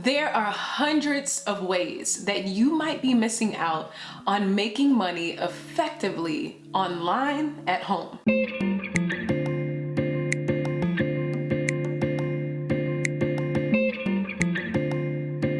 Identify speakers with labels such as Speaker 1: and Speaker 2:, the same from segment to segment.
Speaker 1: There are hundreds of ways that you might be missing out on making money effectively online at home.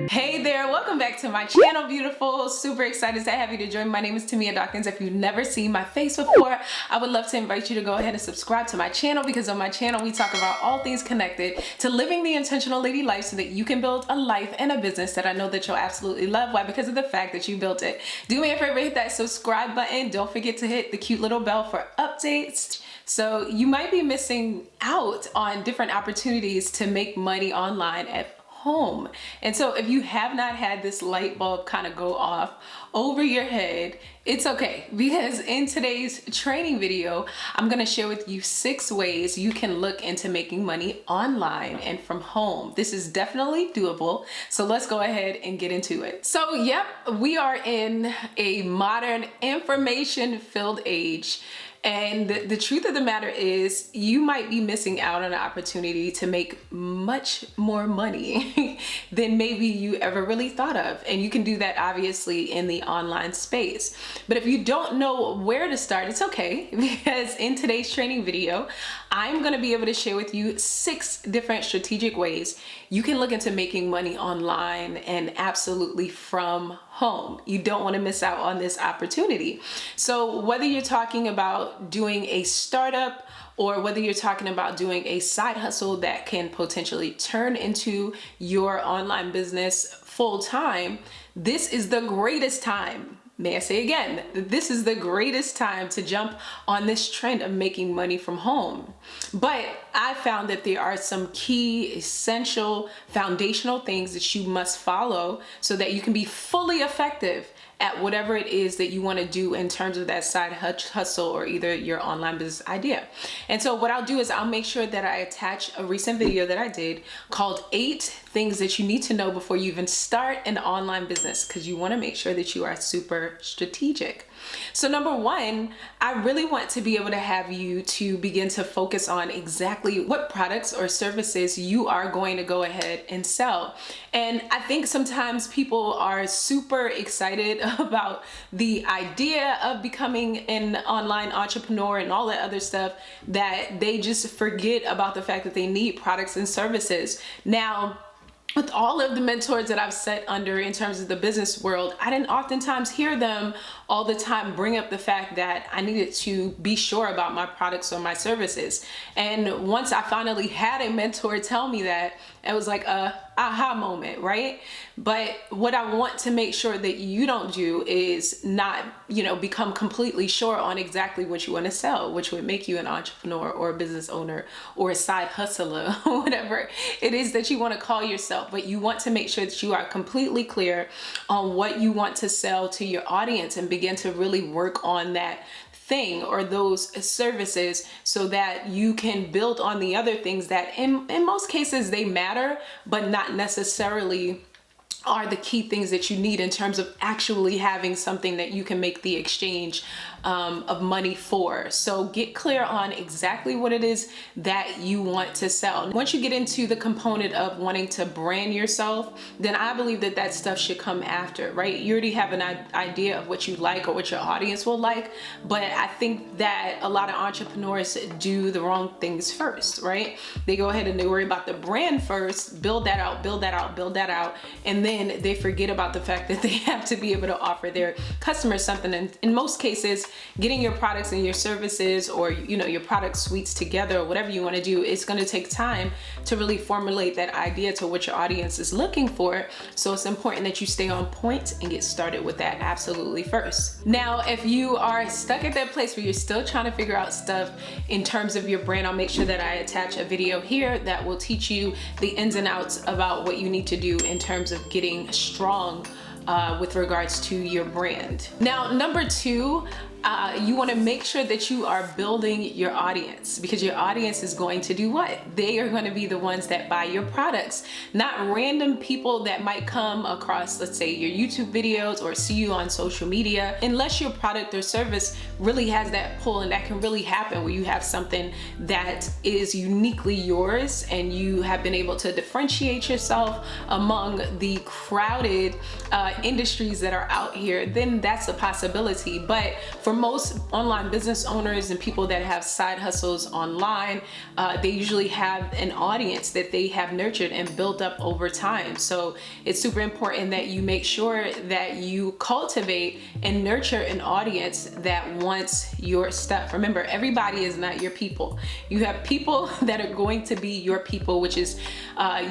Speaker 1: Hey there, welcome back to my channel, beautiful. Super excited to have you to join. My name is Tamia Dawkins. If you've never seen my face before, I would love to invite you to go ahead and subscribe to my channel, because on my channel we talk about all things connected to living the intentional lady life so that you can build a life and a business that I know that you'll absolutely love. Why? Because of the fact that you built it. Do me a favor, hit that subscribe button. Don't forget to hit the cute little bell for updates. So you might be missing out on different opportunities to make money online at home. And so if you have not had this light bulb kind of go off over your head, it's okay, because in today's training video, I'm going to share with you 6 ways you can look into making money online and from home. This is definitely doable. So let's go ahead and get into it. So yep, we are in a modern information-filled age. And the truth of the matter is, you might be missing out on an opportunity to make much more money than maybe you ever really thought of. And you can do that obviously in the online space. But if you don't know where to start, it's okay, because in today's training video, I'm going to be able to share with you 6 different strategic ways you can look into making money online and absolutely from home. You don't want to miss out on this opportunity. So whether you're talking about doing a startup, or whether you're talking about doing a side hustle that can potentially turn into your online business full time, this is the greatest time. May I say again, this is the greatest time to jump on this trend of making money from home. But I found that there are some key, essential, foundational things that you must follow so that you can be fully effective at whatever it is that you want to do in terms of that side hustle or either your online business idea. And so what I'll do is I'll make sure that I attach a recent video that I did called 8 things that you need to know before you even start an online business, because you want to make sure that you are super strategic. So number 1, I really want to be able to have you to begin to focus on exactly what products or services you are going to go ahead and sell. And I think sometimes people are super excited about the idea of becoming an online entrepreneur and all that other stuff, that they just forget about the fact that they need products and services. Now, with all of the mentors that I've sat under in terms of the business world, I didn't oftentimes hear them all the time bring up the fact that I needed to be sure about my products or my services. And once I finally had a mentor tell me that, it was like a aha moment, right? But what I want to make sure that you don't do is not, become completely sure on exactly what you want to sell, which would make you an entrepreneur or a business owner or a side hustler or whatever it is that you want to call yourself. But you want to make sure that you are completely clear on what you want to sell to your audience and begin to really work on that thing or those services so that you can build on the other things that in most cases they matter, but not necessarily are the key things that you need in terms of actually having something that you can make the exchange of money for. So get clear on exactly what it is that you want to sell. Once you get into the component of wanting to brand yourself, then I believe that that stuff should come after, right? You already have an idea of what you like or what your audience will like, but I think that a lot of entrepreneurs do the wrong things first, right? They go ahead and they worry about the brand first, build that out, and then they forget about the fact that they have to be able to offer their customers something. And in most cases, getting your products and your services or your product suites together or whatever you want to do, it's going to take time to really formulate that idea to what your audience is looking for. So it's important that you stay on point and get started with that absolutely first. Now, if you are stuck at that place where you're still trying to figure out stuff in terms of your brand, I'll make sure that I attach a video here that will teach you the ins and outs about what you need to do in terms of getting strong with regards to your brand. Now, number 2, You want to make sure that you are building your audience, because your audience is going to do what? They are going to be the ones that buy your products, not random people that might come across, let's say, your YouTube videos or see you on social media, unless your product or service really has that pull. And that can really happen where you have something that is uniquely yours and you have been able to differentiate yourself among the crowded industries that are out here. Then that's a possibility. But for most online business owners and people that have side hustles online, they usually have an audience that they have nurtured and built up over time. So it's super important that you make sure that you cultivate and nurture an audience that wants your stuff. Remember, everybody is not your people. You have people that are going to be your people, which is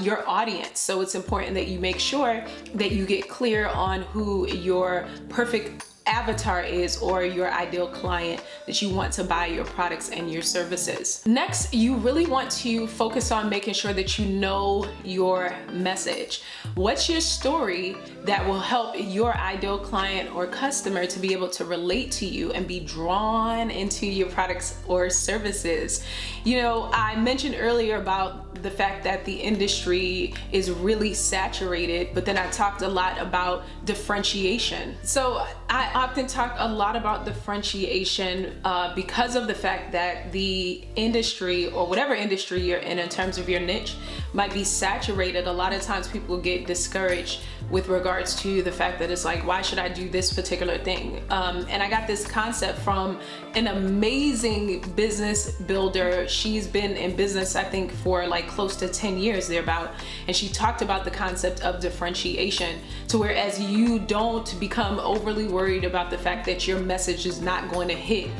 Speaker 1: your audience. So it's important that you make sure that you get clear on who your perfect avatar is, or your ideal client that you want to buy your products and your services. Next, you really want to focus on making sure that you know your message. What's your story that will help your ideal client or customer to be able to relate to you and be drawn into your products or services? You know, I mentioned earlier about the fact that the industry is really saturated, but then I talked a lot about differentiation. So I often talk a lot about differentiation because of the fact that the industry, or whatever industry you're in terms of your niche, might be saturated. A lot of times people get discouraged with regards to the fact that it's like, why should I do this particular thing? And I got this concept from an amazing business builder. She's been in business, I think, for like close to 10 years thereabout. And she talked about the concept of differentiation, to whereas you don't become overly worried about the fact that your message is not going to hit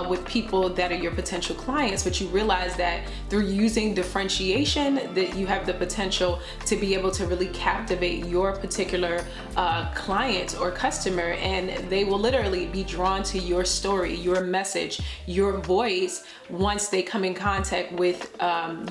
Speaker 1: with people that are your potential clients, but you realize that through using differentiation, that you have the potential to be able to really captivate your particular client or customer, and they will literally be drawn to your story, your message, your voice once they come in contact with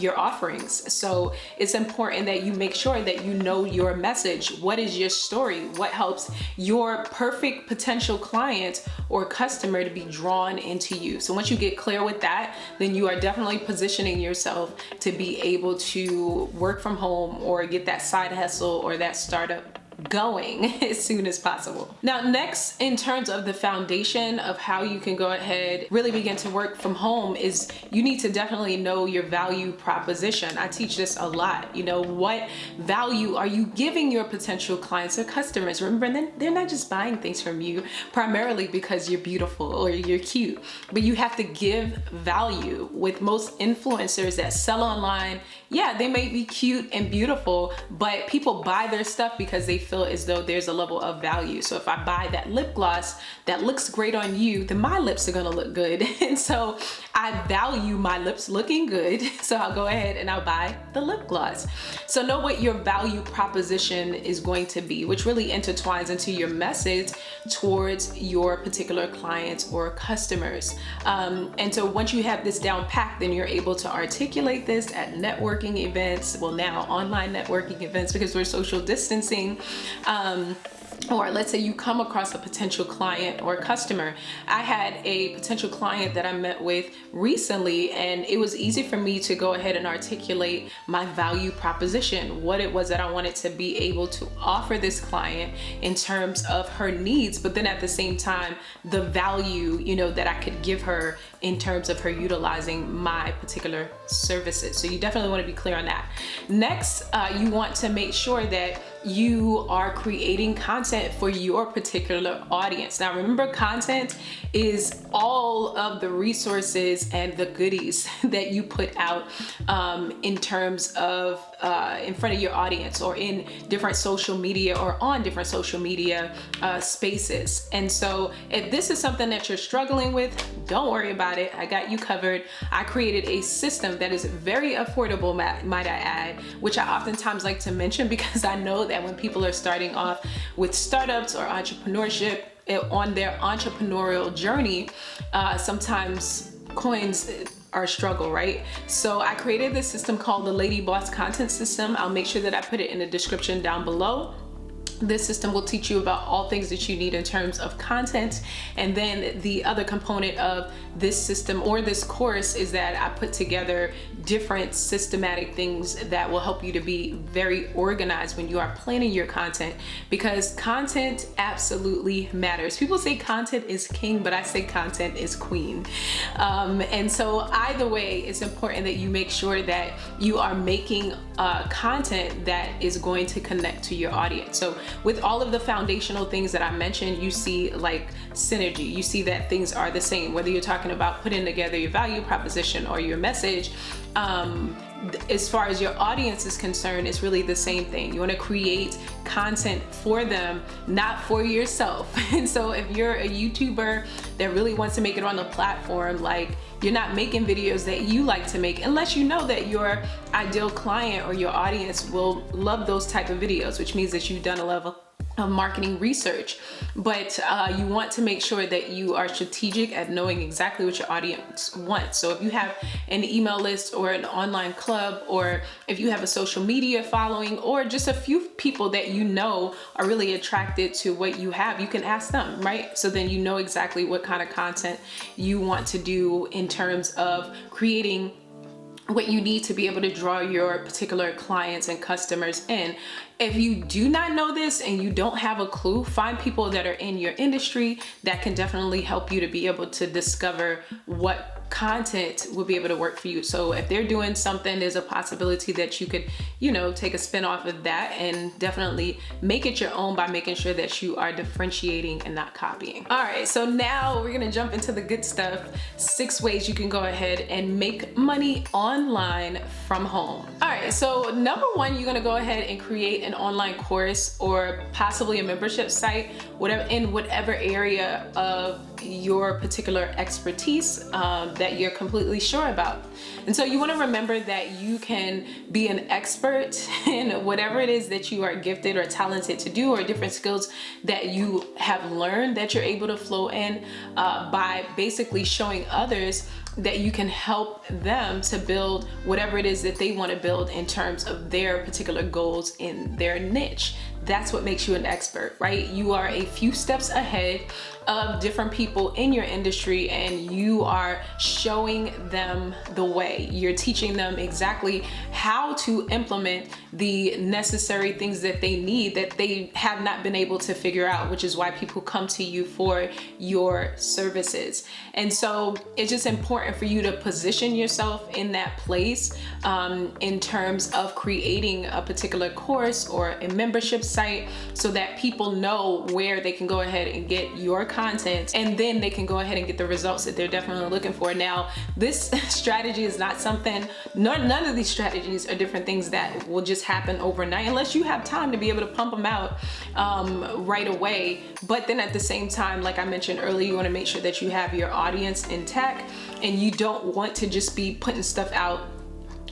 Speaker 1: your offerings. So it's important that you make sure that you know your message. What is your story? What helps your perfect potential client or customer to be drawn into you? So once you get clear with that, then you are definitely positioning yourself to be able to work from home or get that side hustle or that startup going as soon as possible. Now, next, in terms of the foundation of how you can go ahead, really begin to work from home, is you need to definitely know your value proposition. I teach this a lot. You know, what value are you giving your potential clients or customers? Remember, they're not just buying things from you primarily because you're beautiful or you're cute, but you have to give value. With most influencers that sell online, yeah, they may be cute and beautiful, but people buy their stuff because they feel as though there's a level of value. So if I buy that lip gloss that looks great on you, then my lips are gonna look good. And so I value my lips looking good, so I'll go ahead and I'll buy the lip gloss. So know what your value proposition is going to be, which really intertwines into your message towards your particular clients or customers. And so once you have this down packed, then you're able to articulate this at networking events, well, now online networking events, because we're social distancing. Or let's say you come across a potential client or customer. I had a potential client that I met with recently, and it was easy for me to go ahead and articulate my value proposition, what it was that I wanted to be able to offer this client in terms of her needs, but then at the same time, the value, you know, that I could give her in terms of her utilizing my particular services. So you definitely want to be clear on that. Next, you want to make sure that you are creating content for your particular audience. Now remember, content is all of the resources and the goodies that you put out in terms of in front of your audience, or in different social media, or on different social media spaces. And so if this is something that you're struggling with, don't worry about it. I got you covered. I created a system that is very affordable, might I add, which I oftentimes like to mention, because I know that when people are starting off with startups or entrepreneurship on their entrepreneurial journey, sometimes coins are a struggle, right? So I created this system called the Lady Boss Content System. I'll make sure that I put it in the description down below. This system will teach you about all things that you need in terms of content. And then the other component of this system or this course is that I put together different systematic things that will help you to be very organized when you are planning your content, because content absolutely matters. People say content is king, but I say content is queen. And so either way, it's important that you make sure that you are making content that is going to connect to your audience. So with all of the foundational things that I mentioned, you see like synergy. You see that things are the same, whether you're talking about putting together your value proposition or your message. As far as your audience is concerned, it's really the same thing. You want to create content for them, not for yourself. And so if you're a YouTuber that really wants to make it on the platform, like, you're not making videos that you like to make unless you know that your ideal client or your audience will love those type of videos, which means that you've done a level of marketing research. But you want to make sure that you are strategic at knowing exactly what your audience wants. So if you have an email list or an online club, or if you have a social media following, or just a few people that you know are really attracted to what you have, you can ask them, right? So then you know exactly what kind of content you want to do in terms of creating what you need to be able to draw your particular clients and customers in. If you do not know this and you don't have a clue, find people that are in your industry that can definitely help you to be able to discover what content will be able to work for you. So if they're doing something, there's a possibility that you could, take a spin off of that and definitely make it your own by making sure that you are differentiating and not copying. All right, so now we're gonna jump into the good stuff. 6 ways you can go ahead and make money online from home. All right, so number 1, you're gonna go ahead and create an online course or possibly a membership site, whatever area of your particular expertise that you're completely sure about. And so you want to remember that you can be an expert in whatever it is that you are gifted or talented to do, or different skills that you have learned that you're able to flow in by basically showing others that you can help them to build whatever it is that they want to build in terms of their particular goals in their niche. That's what makes you an expert, right? You are a few steps ahead of different people in your industry, and you are showing them the way. You're teaching them exactly how to implement the necessary things that they need that they have not been able to figure out, which is why people come to you for your services. And so it's just important for you to position yourself in that place in terms of creating a particular course or a membership site, so that people know where they can go ahead and get your content, and then they can go ahead and get the results that they're definitely looking for. Now, this strategy is not something, none of these strategies are different things that will just happen overnight unless you have time to be able to pump them out right away. But then at the same time, like I mentioned earlier, you want to make sure that you have your audience intact, and you don't want to just be putting stuff out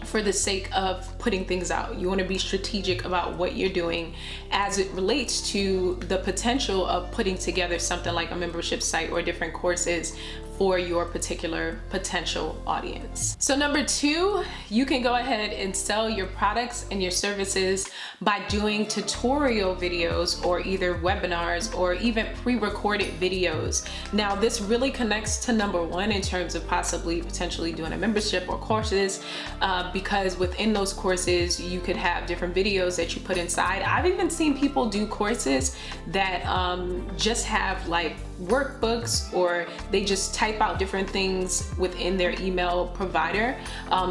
Speaker 1: for the sake of putting things out. You want to be strategic about what you're doing as it relates to the potential of putting together something like a membership site or different courses for your particular potential audience. So number 2, you can go ahead and sell your products and your services by doing tutorial videos, or either webinars or even pre-recorded videos. Now, this really connects to number 1 in terms of possibly potentially doing a membership or courses, because within those courses you could have different videos that you put inside. I've even seen people do courses that just have like workbooks, or they just type out different things within their email provider.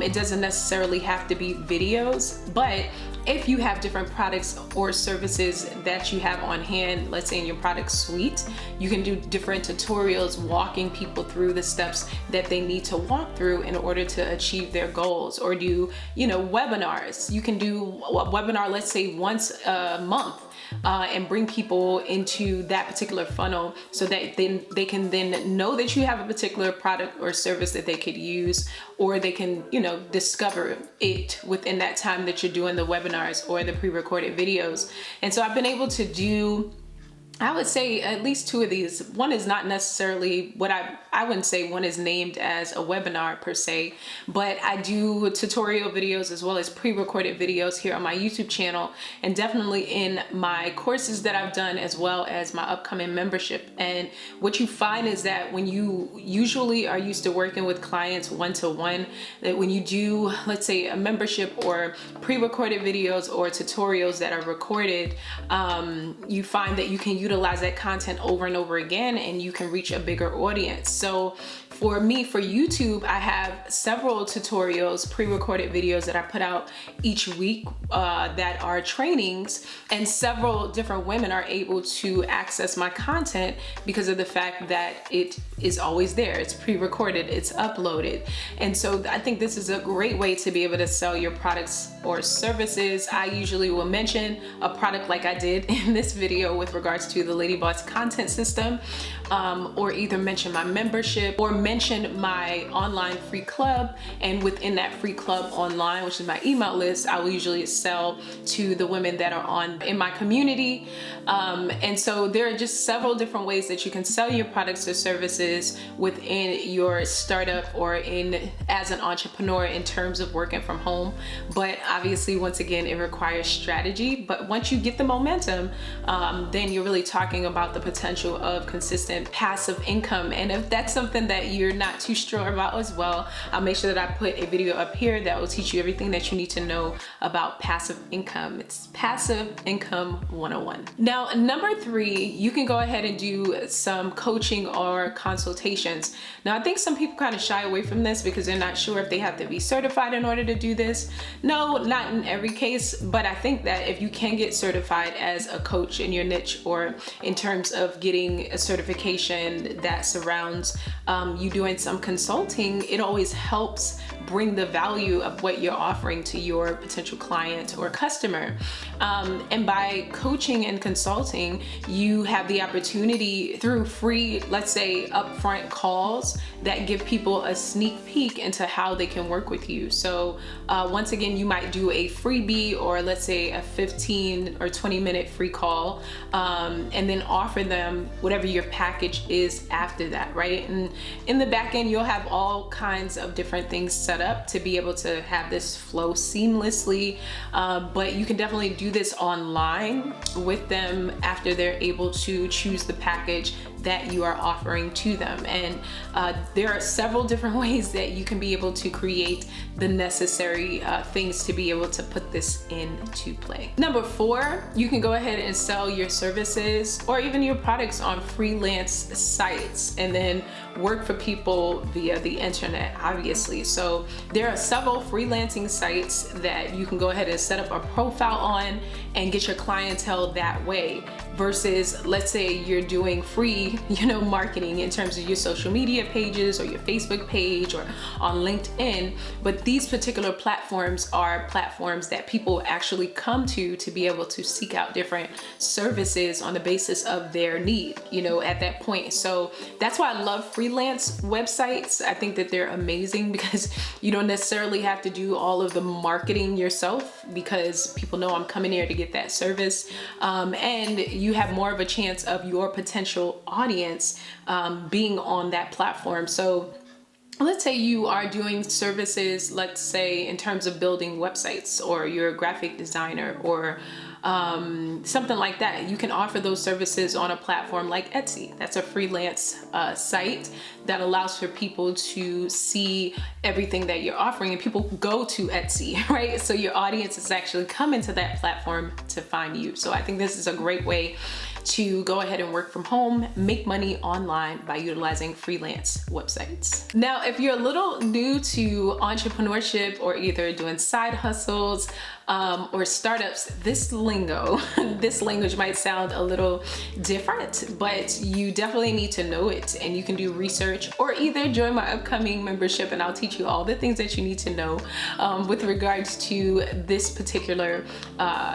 Speaker 1: It doesn't necessarily have to be videos, but if you have different products or services that you have on hand, let's say in your product suite, you can do different tutorials walking people through the steps that they need to walk through in order to achieve their goals, or do, webinars. You can do a webinar, let's say once a month, and bring people into that particular funnel, so that they can then know that you have a particular product or service that they could use, or they can, discover it within that time that you're doing the webinars or the pre-recorded videos. And so I've been able to do I would say at least two of these. One is not necessarily what I wouldn't say one is named as a webinar per se, but I do tutorial videos as well as pre-recorded videos here on my YouTube channel, and definitely in my courses that I've done, as well as my upcoming membership. And what you find is that when you usually are used to working with clients one-to-one, that when you do, let's say, a membership or pre-recorded videos or tutorials that are recorded, you find that you can utilize that content over and over again, and you can reach a bigger audience. So for me, for YouTube, I have several tutorials, pre-recorded videos that I put out each week that are trainings, and several different women are able to access my content because of the fact that it is always there. It's pre-recorded, it's uploaded. And so I think this is a great way to be able to sell your products or services. I usually will mention a product like I did in this video with regards to the Lady Boss content system, or either mention my membership or mention my online free club. And within that free club online, which is my email list, I will usually sell to the women that are in my community. And so there are just several different ways that you can sell your products or services within your startup or as an entrepreneur in terms of working from home. But obviously, once again, it requires strategy. But once you get the momentum, then you're really talking about the potential of consistent passive income. And if that's something that you're not too sure about as well, I'll make sure that I put a video up here that will teach you everything that you need to know about passive income. It's Passive Income 101. Now, number 3, you can go ahead and do some coaching or consultations. Now, I think some people kind of shy away from this because they're not sure if they have to be certified in order to do this. No, not in every case, but I think that if you can get certified as a coach in your niche, or in terms of getting a certification that surrounds you doing some consulting, it always helps bring the value of what you're offering to your potential client or customer. And by coaching and consulting, you have the opportunity through free, let's say, upfront calls that give people a sneak peek into how they can work with you. So once again, you might do a freebie, or let's say a 15 or 20-minute free call, and then offer them whatever your package is after that, right? And in the back end, you'll have all kinds of different things set up to be able to have this flow seamlessly, but you can definitely do this online with them after they're able to choose the package that you are offering to them. And there are several different ways that you can be able to create the necessary things to be able to put this into play. Number 4, you can go ahead and sell your services or even your products on freelance sites and then work for people via the internet, obviously. So there are several freelancing sites that you can go ahead and set up a profile on and get your clientele that way, versus let's say you're doing free, marketing in terms of your social media pages or your Facebook page or on LinkedIn. But these particular platforms are platforms that people actually come to be able to seek out different services on the basis of their need, at that point. So that's why I love freelance websites. I think that they're amazing because you don't necessarily have to do all of the marketing yourself, because people know I'm coming here to get that service. And you have more of a chance of your potential audience being on that platform. So let's say you are doing services, let's say in terms of building websites, or you're a graphic designer or something like that. You can offer those services on a platform like Etsy. That's a freelance site that allows for people to see everything that you're offering, and people go to Etsy, right? So your audience is actually coming to that platform to find you. So I think this is a great way to go ahead and work from home, make money online by utilizing freelance websites. Now, if you're a little new to entrepreneurship or either doing side hustles or startups, this language might sound a little different, but you definitely need to know it, and you can do research or either join my upcoming membership and I'll teach you all the things that you need to know with regards to this particular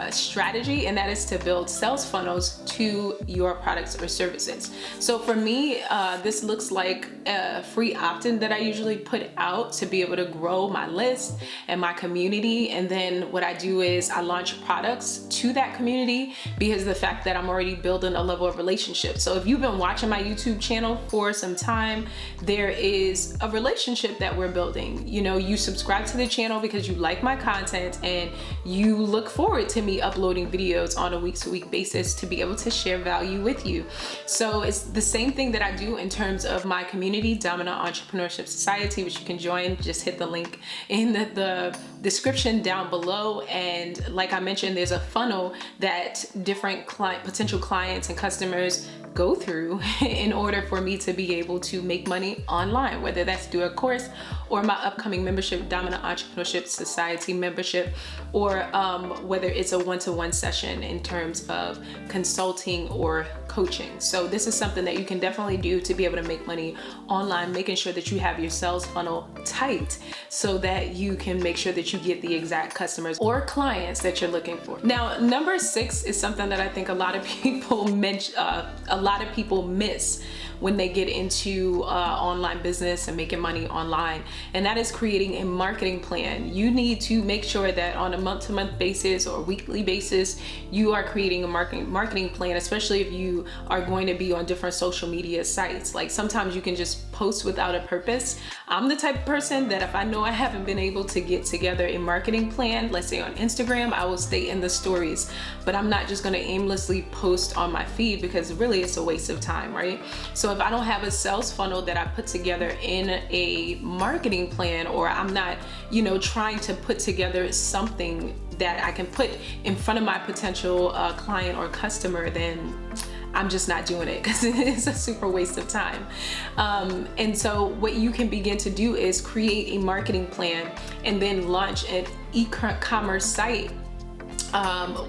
Speaker 1: strategy, and that is to build sales funnels to your products or services. So for me, this looks like a free opt-in that I usually put out to be able to grow my list and my community. And then what I do do is I launch products to that community because of the fact that I'm already building a level of relationship. So if you've been watching my YouTube channel for some time, there is a relationship that we're building. You know, you subscribe to the channel because you like my content and you look forward to me uploading videos on a week-to-week basis to be able to share value with you. So it's the same thing that I do in terms of my community, Dominant Entrepreneurship Society, which you can join. Just hit the link in the description down below. And like I mentioned, there's a funnel that different potential clients and customers go through in order for me to be able to make money online, whether that's through a course or my upcoming membership, Dominant Entrepreneurship Society membership, or whether it's a one-to-one session in terms of consulting or coaching. So this is something that you can definitely do to be able to make money online, making sure that you have your sales funnel tight so that you can make sure that you get the exact customers or clients that you're looking for. Now, number 6 is something that I think a lot of people miss when they get into online business and making money online, and that is creating a marketing plan. You need to make sure that on a month-to-month basis or weekly basis, you are creating a marketing plan, especially if you are going to be on different social media sites. Like sometimes you can just post without a purpose. I'm the type of person that if I know I haven't been able to get together a marketing plan, let's say on Instagram, I will stay in the stories, but I'm not just gonna aimlessly post on my feed because really it's a waste of time, right? So if I don't have a sales funnel that I put together in a marketing plan, or I'm not, you know, trying to put together something that I can put in front of my potential client or customer, then I'm just not doing it because it's a super waste of time. And so what you can begin to do is create a marketing plan and then launch an e-commerce site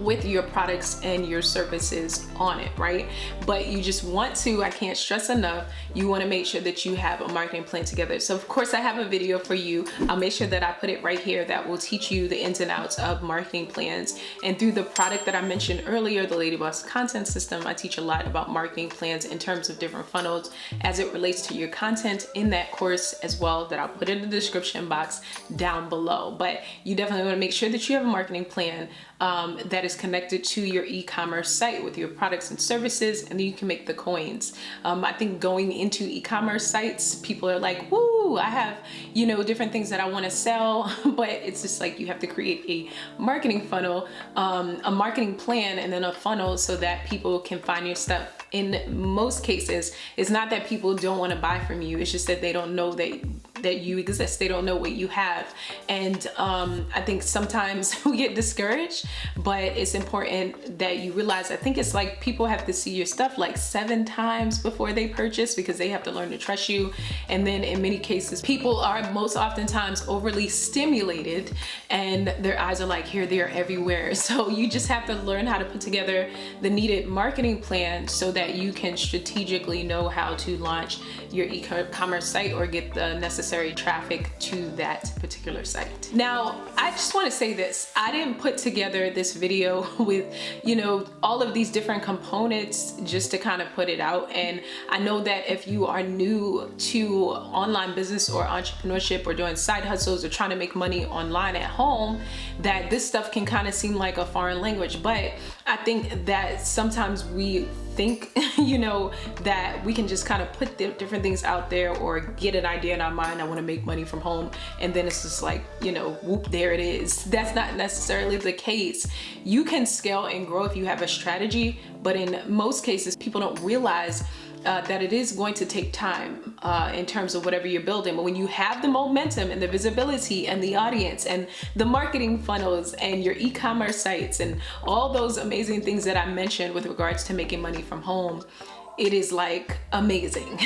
Speaker 1: with your products and your services on it, right? But you just want to, I can't stress enough, you want to make sure that you have a marketing plan together. So of course I have a video for you. I'll make sure that I put it right here that will teach you the ins and outs of marketing plans. And through the product that I mentioned earlier, the Lady Boss Content System, I teach a lot about marketing plans in terms of different funnels as it relates to your content in that course as well, that I'll put in the description box down below. But you definitely want to make sure that you have a marketing plan that is connected to your e-commerce site with your products and services, and then you can make the coins. I think going into e-commerce sites, people are like, woo, I have, you know, different things that I want to sell, but it's just like you have to create a marketing funnel, a marketing plan, and then a funnel so that people can find your stuff. In most cases, it's not that people don't want to buy from you, it's just that they don't know that you exist. They don't know what you have. And I think sometimes we get discouraged, but it's important that you realize, I think it's like people have to see your stuff like 7 times before they purchase because they have to learn to trust you. And then in many cases, people are most oftentimes overly stimulated and their eyes are like here, there, everywhere. So you just have to learn how to put together the needed marketing plan so that you can strategically know how to launch your e-commerce site or get the necessary traffic to that particular site. Now, I just want to say this. I didn't put together this video with, you know, all of these different components just to kind of put it out. And I know that if you are new to online business or entrepreneurship or doing side hustles or trying to make money online at home, that this stuff can kind of seem like a foreign language. But I think that sometimes we think, you know, that we can just kind of put the different things out there or get an idea in our mind, I want to make money from home, and then it's just like, you know, whoop, there it is. That's not necessarily the case. You can scale and grow if you have a strategy, but in most cases, people don't realize that it is going to take time in terms of whatever you're building. But when you have the momentum and the visibility and the audience and the marketing funnels and your e-commerce sites and all those amazing things that I mentioned with regards to making money from home, it is like amazing.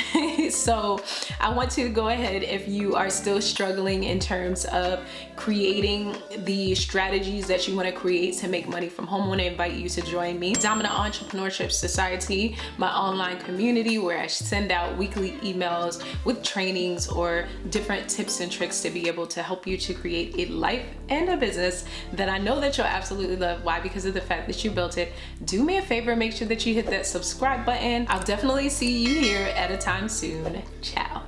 Speaker 1: So I want to go ahead, if you are still struggling in terms of creating the strategies that you want to create to make money from home, I want to invite you to join me, Dominant Entrepreneurship Society, my online community where I send out weekly emails with trainings or different tips and tricks to be able to help you to create a life and a business that I know that you'll absolutely love. Why? Because of the fact that you built it. Do me a favor, make sure that you hit that subscribe button. I'll definitely see you here at a time soon. Ciao.